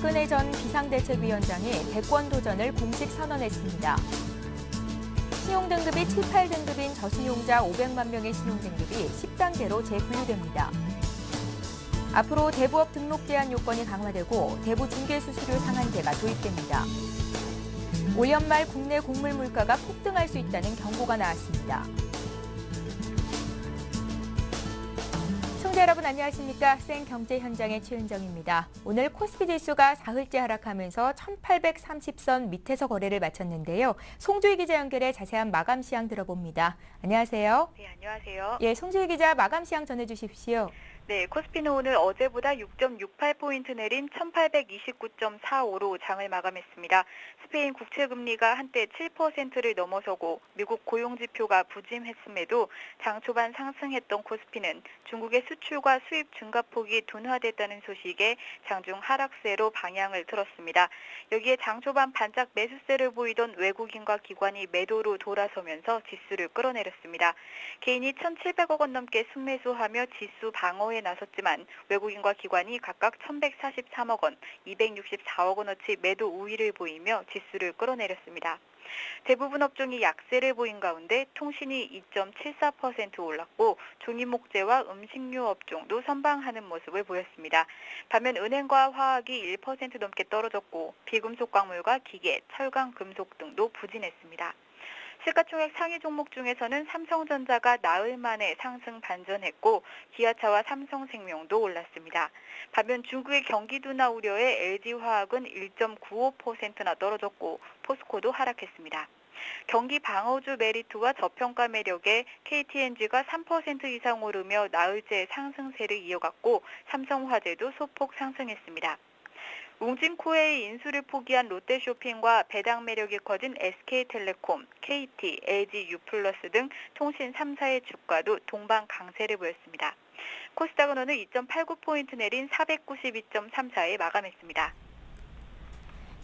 박근혜 전 비상대책위원장이 대권 도전을 공식 선언했습니다. 신용등급이 7, 8등급인 저신용자 500만 명의 신용등급이 10단계로 재분류됩니다. 앞으로 대부업 등록 제한 요건이 강화되고 대부 중개수수료 상한제가 도입됩니다. 올 연말 국내 곡물 물가가 폭등할 수 있다는 경고가 나왔습니다. 시청자 여러분 안녕하십니까? 생경제 현장의 최은정입니다. 오늘 코스피 지수가 사흘째 하락하면서 1830선 밑에서 거래를 마쳤는데요. 송주희 기자 연결해 자세한 마감 시황 들어봅니다. 안녕하세요. 네, 안녕하세요. 예, 송주희 기자 마감 시황 전해주십시오. 네, 코스피는 오늘 어제보다 6.68포인트 내린 1829.45로 장을 마감했습니다. 스페인 국채금리가 한때 7%를 넘어서고 미국 고용지표가 부진했음에도 장 초반 상승했던 코스피는 중국의 수출과 수입 증가폭이 둔화됐다는 소식에 장중 하락세로 방향을 틀었습니다. 여기에 장 초반 반짝 매수세를 보이던 외국인과 기관이 매도로 돌아서면서 지수를 끌어내렸습니다. 개인이 1,700억 원 넘게 순매수하며 지수 방어에 나섰지만 외국인과 기관이 각각 1,143억 원, 264억 원어치 매도 우위를 보이며 지수를 끌어내렸습니다. 대부분 업종이 약세를 보인 가운데 통신이 2.74% 올랐고 종이목재와 음식료 업종도 선방하는 모습을 보였습니다. 반면 은행과 화학이 1% 넘게 떨어졌고 비금속 광물과 기계, 철강, 금속 등도 부진했습니다. 시가총액 상위 종목 중에서는 삼성전자가 나흘 만에 상승 반전했고 기아차와 삼성생명도 올랐습니다. 반면 중국의 경기 둔화 우려에 LG화학은 1.95%나 떨어졌고 포스코도 하락했습니다. 경기 방어주 메리트와 저평가 매력에 KTNG가 3% 이상 오르며 나흘째 상승세를 이어갔고 삼성화재도 소폭 상승했습니다. 웅진코웨이 인수를 포기한 롯데쇼핑과 배당 매력이 커진 SK텔레콤, KT, LG U+플러스 등 통신 3사의 주가도 동반 강세를 보였습니다. 코스닥은 오늘 2.89포인트 내린 492.34에 마감했습니다.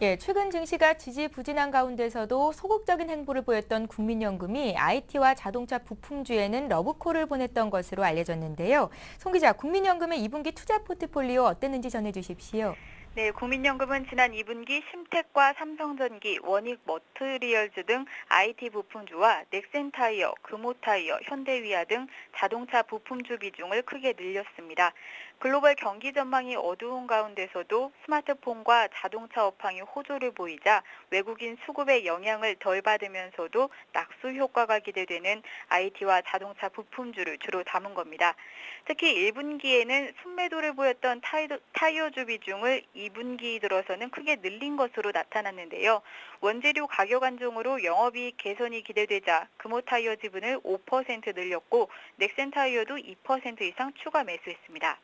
예, 최근 증시가 지지부진한 가운데서도 소극적인 행보를 보였던 국민연금이 IT와 자동차 부품주에는 러브콜을 보냈던 것으로 알려졌는데요. 송 기자, 국민연금의 2분기 투자 포트폴리오 어땠는지 전해주십시오. 네, 국민연금은 지난 2분기 심텍과 삼성전기, 원익머트리얼즈 등 IT 부품주와 넥센타이어, 금호타이어, 현대위아 등 자동차 부품주 비중을 크게 늘렸습니다. 글로벌 경기 전망이 어두운 가운데서도 스마트폰과 자동차 업황이 호조를 보이자 외국인 수급의 영향을 덜 받으면서도 낙수 효과가 기대되는 IT와 자동차 부품주를 주로 담은 겁니다. 특히 1분기에는 순매도를 보였던 타이어주 비중을 2분기 들어서는 크게 늘린 것으로 나타났는데요. 원재료 가격 안정으로 영업이익 개선이 기대되자 금호타이어 지분을 5% 늘렸고 넥센타이어도 2% 이상 추가 매수했습니다.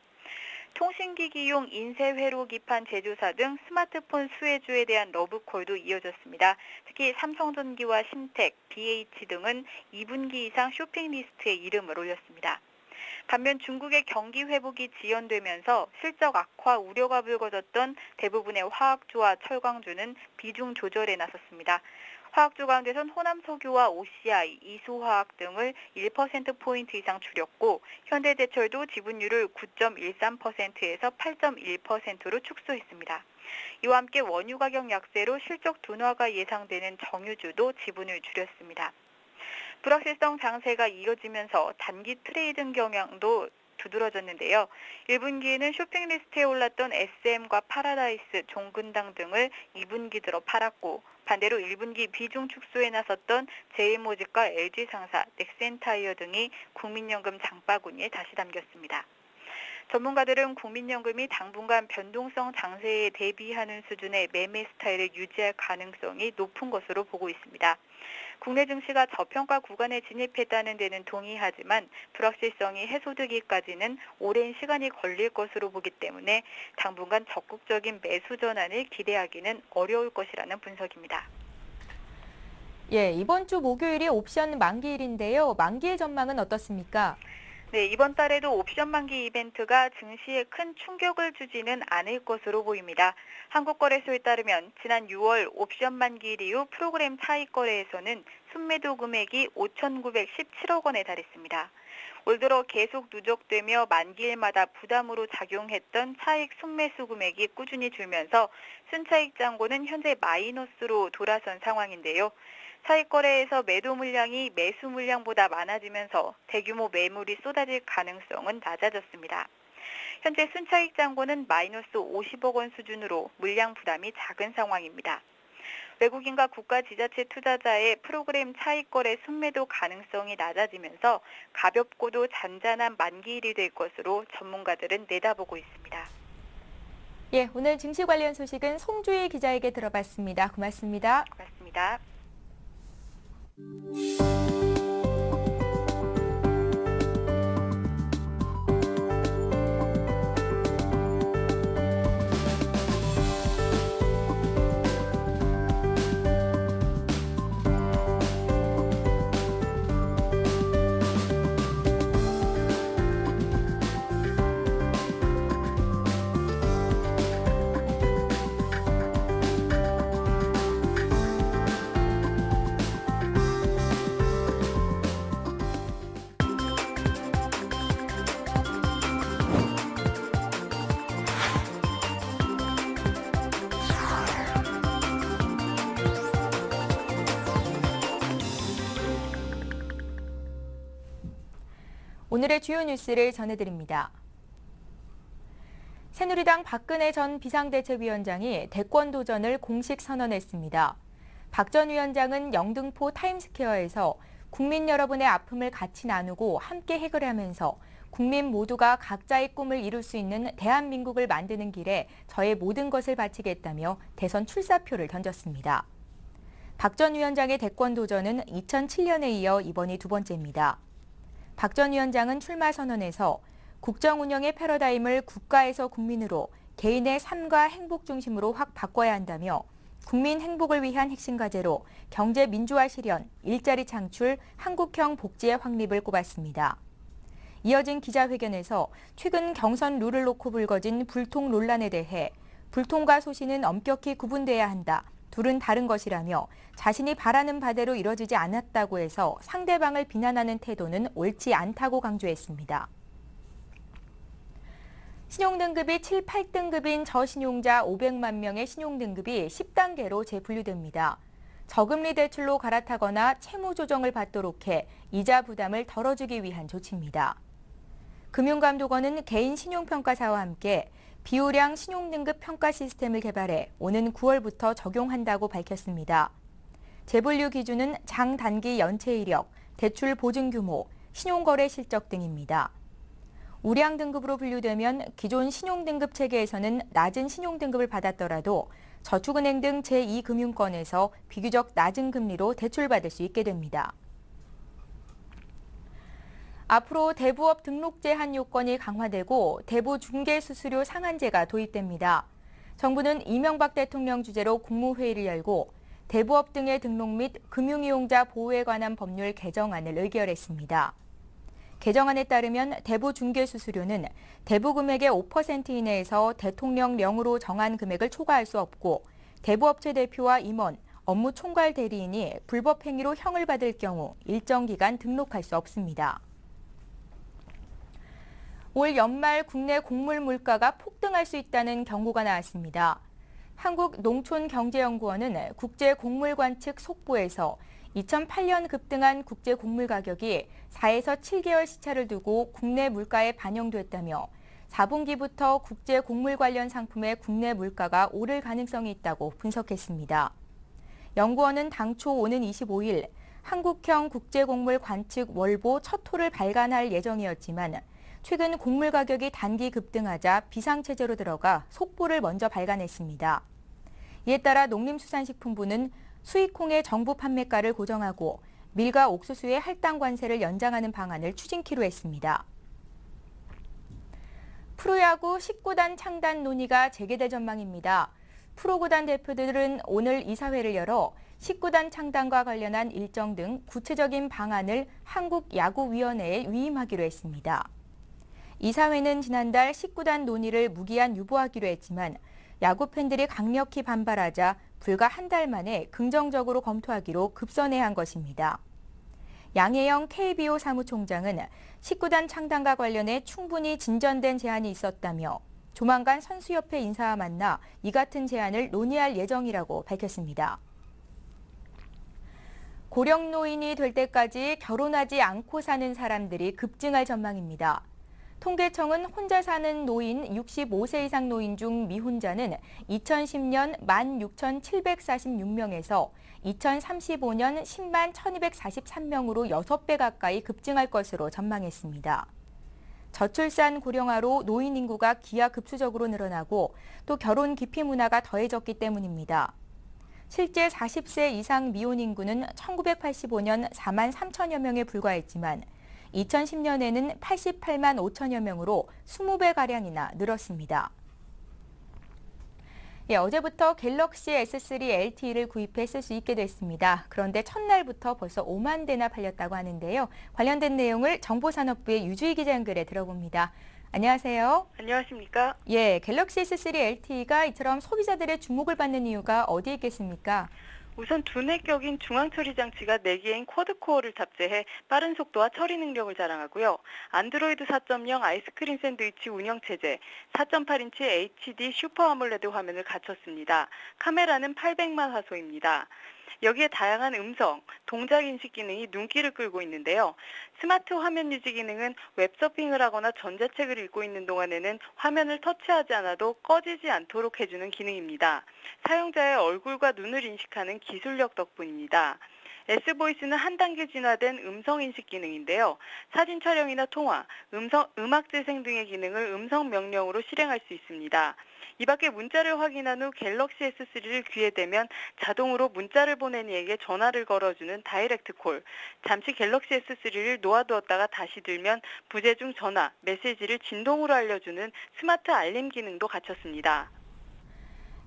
통신기기용 인쇄회로 기판 제조사 등 스마트폰 수혜주에 대한 러브콜도 이어졌습니다. 특히 삼성전기와 심텍, BH 등은 2분기 이상 쇼핑리스트에 이름을 올렸습니다. 반면 중국의 경기 회복이 지연되면서 실적 악화 우려가 불거졌던 대부분의 화학주와 철강주는 비중 조절에 나섰습니다. 화학주 가운데선 호남석유와 OCI, 이수화학 등을 1%포인트 이상 줄였고 현대제철도 지분율을 9.13%에서 8.1%로 축소했습니다. 이와 함께 원유 가격 약세로 실적 둔화가 예상되는 정유주도 지분을 줄였습니다. 불확실성 장세가 이어지면서 단기 트레이딩 경향도 두드러졌는데요. 1분기에는 쇼핑리스트에 올랐던 SM과 파라다이스, 종근당 등을 2분기 들어 팔았고 반대로 1분기 비중 축소에 나섰던 제일모직과 LG상사, 넥센타이어 등이 국민연금 장바구니에 다시 담겼습니다. 전문가들은 국민연금이 당분간 변동성 장세에 대비하는 수준의 매매 스타일을 유지할 가능성이 높은 것으로 보고 있습니다. 국내 증시가 저평가 구간에 진입했다는 데는 동의하지만 불확실성이 해소되기까지는 오랜 시간이 걸릴 것으로 보기 때문에 당분간 적극적인 매수 전환을 기대하기는 어려울 것이라는 분석입니다. 예, 이번 주 목요일이 옵션 만기일인데요. 만기일 전망은 어떻습니까? 네, 이번 달에도 옵션 만기 이벤트가 증시에 큰 충격을 주지는 않을 것으로 보입니다. 한국거래소에 따르면 지난 6월 옵션 만기일 이후 프로그램 차익 거래에서는 순매도 금액이 5,917억 원에 달했습니다. 올 들어 계속 누적되며 만기일마다 부담으로 작용했던 차익 순매수 금액이 꾸준히 줄면서 순차익 잔고는 현재 마이너스로 돌아선 상황인데요. 차익 거래에서 매도 물량이 매수 물량보다 많아지면서 대규모 매물이 쏟아질 가능성은 낮아졌습니다. 현재 순차익 잔고는 마이너스 50억 원 수준으로 물량 부담이 작은 상황입니다. 외국인과 국가 지자체 투자자의 프로그램 차익 거래 순매도 가능성이 낮아지면서 가볍고도 잔잔한 만기일이 될 것으로 전문가들은 내다보고 있습니다. 예, 오늘 증시 관련 소식은 송주희 기자에게 들어봤습니다. 고맙습니다. 고맙습니다. 오늘의 주요 뉴스를 전해드립니다. 새누리당 박근혜 전 비상대책위원장이 대권 도전을 공식 선언했습니다. 박 전 위원장은 영등포 타임스퀘어에서 국민 여러분의 아픔을 같이 나누고 함께 해결하면서 국민 모두가 각자의 꿈을 이룰 수 있는 대한민국을 만드는 길에 저의 모든 것을 바치겠다며 대선 출사표를 던졌습니다. 박 전 위원장의 대권 도전은 2007년에 이어 이번이 두 번째입니다. 박 전 위원장은 출마 선언에서 국정 운영의 패러다임을 국가에서 국민으로 개인의 삶과 행복 중심으로 확 바꿔야 한다며 국민 행복을 위한 핵심 과제로 경제 민주화 실현, 일자리 창출, 한국형 복지의 확립을 꼽았습니다. 이어진 기자회견에서 최근 경선 룰을 놓고 불거진 불통 논란에 대해 불통과 소신은 엄격히 구분돼야 한다. 둘은 다른 것이라며 자신이 바라는 바대로 이뤄지지 않았다고 해서 상대방을 비난하는 태도는 옳지 않다고 강조했습니다. 신용등급이 7, 8등급인 저신용자 500만 명의 신용등급이 10단계로 재분류됩니다. 저금리 대출로 갈아타거나 채무 조정을 받도록 해 이자 부담을 덜어주기 위한 조치입니다. 금융감독원은 개인 신용평가사와 함께 비우량 신용등급 평가 시스템을 개발해 오는 9월부터 적용한다고 밝혔습니다. 재분류 기준은 장단기 연체 이력, 대출 보증 규모, 신용거래 실적 등입니다. 우량 등급으로 분류되면 기존 신용등급 체계에서는 낮은 신용등급을 받았더라도 저축은행 등 제2금융권에서 비교적 낮은 금리로 대출받을 수 있게 됩니다. 앞으로 대부업 등록 제한 요건이 강화되고 대부 중개 수수료 상한제가 도입됩니다. 정부는 이명박 대통령 주재로 국무회의를 열고 대부업 등의 등록 및 금융이용자 보호에 관한 법률 개정안을 의결했습니다. 개정안에 따르면 대부 중개 수수료는 대부 금액의 5% 이내에서 대통령령으로 정한 금액을 초과할 수 없고 대부업체 대표와 임원, 업무 총괄 대리인이 불법 행위로 형을 받을 경우 일정 기간 등록할 수 없습니다. 올 연말 국내 곡물 물가가 폭등할 수 있다는 경고가 나왔습니다. 한국농촌경제연구원은 국제곡물관 측 속보에서 2008년 급등한 국제곡물 가격이 4에서 7개월 시차를 두고 국내 물가에 반영됐다며 4분기부터 국제곡물 관련 상품의 국내 물가가 오를 가능성이 있다고 분석했습니다. 연구원은 당초 오는 25일 한국형 국제곡물 관측 월보 첫 호를 발간할 예정이었지만 최근 곡물 가격이 단기 급등하자 비상체제로 들어가 속보를 먼저 발간했습니다. 이에 따라 농림수산식품부는 수입콩의 정부 판매가를 고정하고 밀과 옥수수의 할당 관세를 연장하는 방안을 추진키로 했습니다. 프로야구 19단 창단 논의가 재개될 전망입니다. 프로구단 대표들은 오늘 이사회를 열어 19단 창단과 관련한 일정 등 구체적인 방안을 한국야구위원회에 위임하기로 했습니다. 이사회는 지난달 19단 논의를 무기한 유보하기로 했지만 야구 팬들이 강력히 반발하자 불과 한 달 만에 긍정적으로 검토하기로 급선회한 것입니다. 양혜영 KBO 사무총장은 19단 창단과 관련해 충분히 진전된 제안이 있었다며 조만간 선수협회 인사와 만나 이 같은 제안을 논의할 예정이라고 밝혔습니다. 고령 노인이 될 때까지 결혼하지 않고 사는 사람들이 급증할 전망입니다. 통계청은 혼자 사는 노인 65세 이상 노인 중 미혼자는 2010년 16,746명에서 2035년 10만 1,243명으로 6배 가까이 급증할 것으로 전망했습니다. 저출산 고령화로 노인 인구가 기하급수적으로 늘어나고 또 결혼 기피 문화가 더해졌기 때문입니다. 실제 40세 이상 미혼 인구는 1985년 4만 3천여 명에 불과했지만 2010년에는 88만 5천여 명으로 20배가량이나 늘었습니다. 어제부터 갤럭시 S3 LTE를 구입해 쓸 수 있게 됐습니다. 그런데 첫날부터 벌써 5만 대나 팔렸다고 하는데요. 관련된 내용을 정보산업부의 유주희 기자 연결해 들어봅니다. 안녕하세요. 안녕하십니까? 갤럭시 S3 LTE가 이처럼 소비자들의 주목을 받는 이유가 어디에 있겠습니까? 우선 두뇌 격인 중앙 처리 장치가 4개인 쿼드코어를 탑재해 빠른 속도와 처리 능력을 자랑하고요. 안드로이드 4.0 아이스크림 샌드위치 운영 체제, 4.8인치 HD 슈퍼 아몰레드 화면을 갖췄습니다. 카메라는 800만 화소입니다. 여기에 다양한 음성, 동작 인식 기능이 눈길을 끌고 있는데요. 스마트 화면 유지 기능은 웹서핑을 하거나 전자책을 읽고 있는 동안에는 화면을 터치하지 않아도 꺼지지 않도록 해주는 기능입니다. 사용자의 얼굴과 눈을 인식하는 기술력 덕분입니다. S보이스는 한 단계 진화된 음성 인식 기능인데요. 사진 촬영이나 통화, 음악 재생 등의 기능을 음성 명령으로 실행할 수 있습니다. 이 밖에 문자를 확인한 후 갤럭시 S3를 귀에 대면 자동으로 문자를 보낸 이에게 전화를 걸어주는 다이렉트 콜, 잠시 갤럭시 S3를 놓아두었다가 다시 들면 부재 중 전화, 메시지를 진동으로 알려주는 스마트 알림 기능도 갖췄습니다.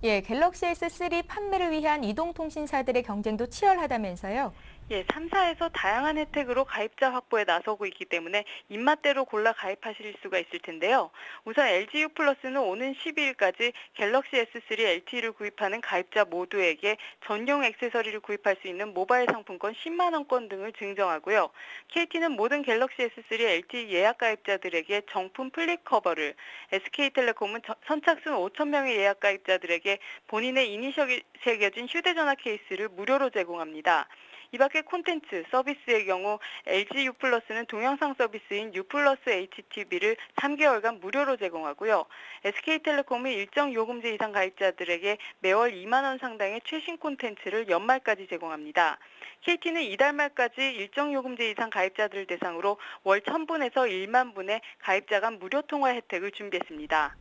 갤럭시 S3 판매를 위한 이동통신사들의 경쟁도 치열하다면서요? 3사에서 다양한 혜택으로 가입자 확보에 나서고 있기 때문에 입맛대로 골라 가입하실 수가 있을 텐데요. 우선 LGU 플러스는 오는 12일까지 갤럭시 S3 LTE를 구입하는 가입자 모두에게 전용 액세서리를 구입할 수 있는 모바일 상품권 10만 원권 등을 증정하고요. KT는 모든 갤럭시 S3 LTE 예약 가입자들에게 정품 플립 커버를, SK텔레콤은 선착순 5천 명의 예약 가입자들에게 본인의 이니셜이 새겨진 휴대전화 케이스를 무료로 제공합니다. 이 밖에 콘텐츠, 서비스의 경우 LG U 플러스는 동영상 서비스인 U 플러스 HTV를 3개월간 무료로 제공하고요. SK텔레콤은 일정 요금제 이상 가입자들에게 매월 2만 원 상당의 최신 콘텐츠를 연말까지 제공합니다. KT는 이달 말까지 일정 요금제 이상 가입자들을 대상으로 월 1,000분에서 1만 분의 가입자 간 무료 통화 혜택을 준비했습니다.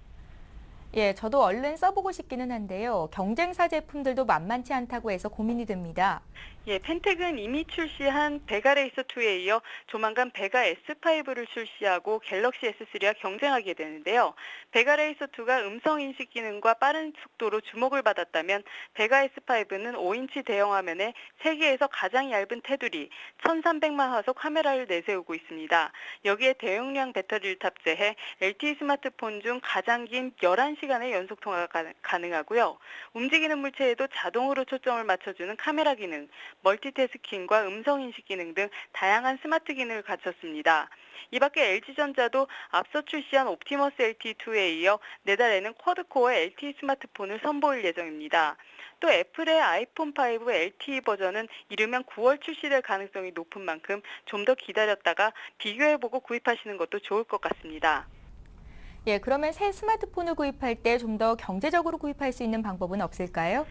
저도 얼른 써보고 싶기는 한데요. 경쟁사 제품들도 만만치 않다고 해서 고민이 됩니다. 펜텍은 이미 출시한 베가 레이서 2에 이어 조만간 베가 S5를 출시하고 갤럭시 S3와 경쟁하게 되는데요. 베가 레이서 2가 음성 인식 기능과 빠른 속도로 주목을 받았다면 베가 S5는 5인치 대형 화면에 세계에서 가장 얇은 테두리, 1300만 화소 카메라를 내세우고 있습니다. 여기에 대용량 배터리를 탑재해 LTE 스마트폰 중 가장 긴 11시간의 연속 통화가 가능하고요. 움직이는 물체에도 자동으로 초점을 맞춰주는 카메라 기능, 멀티태스킹과 음성인식 기능 등 다양한 스마트 기능을 갖췄습니다. 이 밖에 LG전자도 앞서 출시한 옵티머스 LTE2에 이어 내달에는 쿼드코어 LTE 스마트폰을 선보일 예정입니다. 또 애플의 아이폰 5 LTE 버전은 이르면 9월 출시될 가능성이 높은 만큼 좀 더 기다렸다가 비교해보고 구입하시는 것도 좋을 것 같습니다. 그러면 새 스마트폰을 구입할 때 좀 더 경제적으로 구입할 수 있는 방법은 없을까요?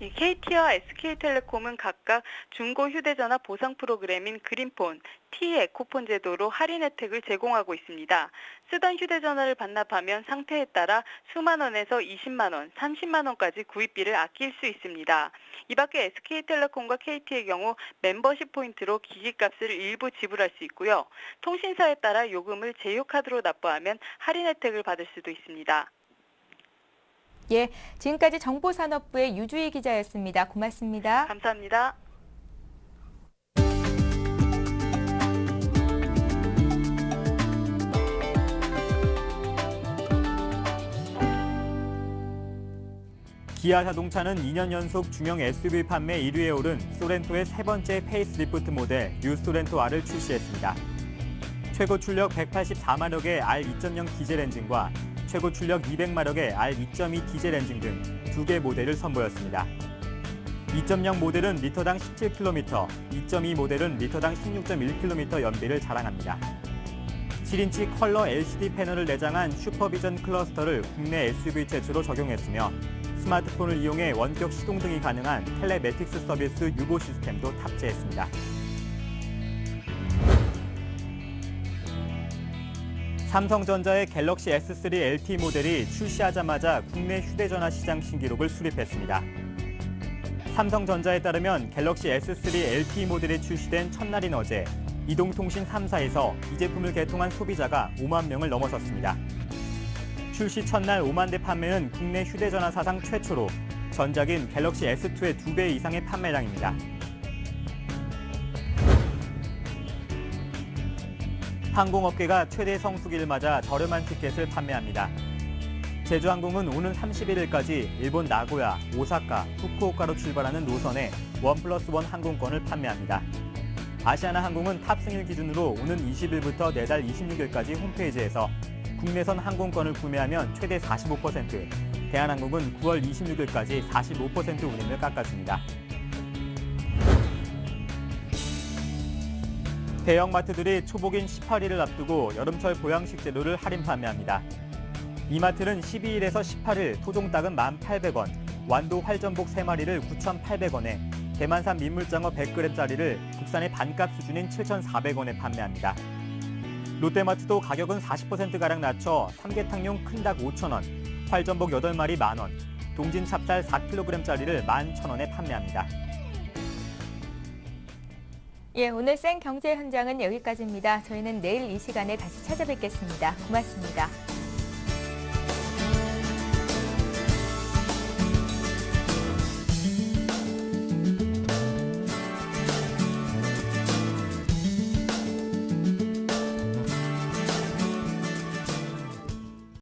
KT와 SK텔레콤은 각각 중고 휴대전화 보상 프로그램인 그린폰, T-에코폰 제도로 할인 혜택을 제공하고 있습니다. 쓰던 휴대전화를 반납하면 상태에 따라 수만 원에서 20만 원, 30만 원까지 구입비를 아낄 수 있습니다. 이 밖에 SK텔레콤과 KT의 경우 멤버십 포인트로 기기값을 일부 지불할 수 있고요. 통신사에 따라 요금을 제휴카드로 납부하면 할인 혜택을 받을 수도 있습니다. 지금까지 정보산업부의 유주희 기자였습니다. 고맙습니다. 감사합니다. 기아 자동차는 2년 연속 중형 SUV 판매 1위에 오른 소렌토의 세 번째 페이스리프트 모델 뉴 소렌토 R을 출시했습니다. 최고 출력 184마력의 R2.0 디젤 엔진과 최고 출력 200마력의 R2.2 디젤 엔진 등 두 개 모델을 선보였습니다. 2.0 모델은 리터당 17km, 2.2 모델은 리터당 16.1km 연비를 자랑합니다. 7인치 컬러 LCD 패널을 내장한 슈퍼비전 클러스터를 국내 SUV 최초로 적용했으며 스마트폰을 이용해 원격 시동 등이 가능한 텔레매틱스 서비스 유보 시스템도 탑재했습니다. 삼성전자의 갤럭시 S3 LTE 모델이 출시하자마자 국내 휴대전화 시장 신기록을 수립했습니다. 삼성전자에 따르면 갤럭시 S3 LTE 모델이 출시된 첫날인 어제 이동통신 3사에서 이 제품을 개통한 소비자가 5만 명을 넘어섰습니다. 출시 첫날 5만 대 판매는 국내 휴대전화 사상 최초로 전작인 갤럭시 S2의 2배 이상의 판매량입니다. 항공업계가 최대 성수기를 맞아 저렴한 티켓을 판매합니다. 제주항공은 오는 31일까지 일본 나고야, 오사카, 후쿠오카로 출발하는 노선에 1+1 항공권을 판매합니다. 아시아나항공은 탑승일 기준으로 오는 20일부터 내달 26일까지 홈페이지에서 국내선 항공권을 구매하면 최대 45%, 대한항공은 9월 26일까지 45% 운임을 깎아줍니다. 대형마트들이 초복인 18일을 앞두고 여름철 보양식 재료를 할인 판매합니다. 이마트는 12일에서 18일 토종닭은 1,800원, 완도 활전복 3마리를 9,800원에 대만산 민물장어 100g짜리를 국산의 반값 수준인 7,400원에 판매합니다. 롯데마트도 가격은 40%가량 낮춰 삼계탕용 큰 닭 5,000원, 활전복 8마리 만원, 동진 찹쌀 4kg짜리를 11,000원에 판매합니다. 예, 오늘 생경제 현장은 여기까지입니다. 저희는 내일 이 시간에 다시 찾아뵙겠습니다. 고맙습니다.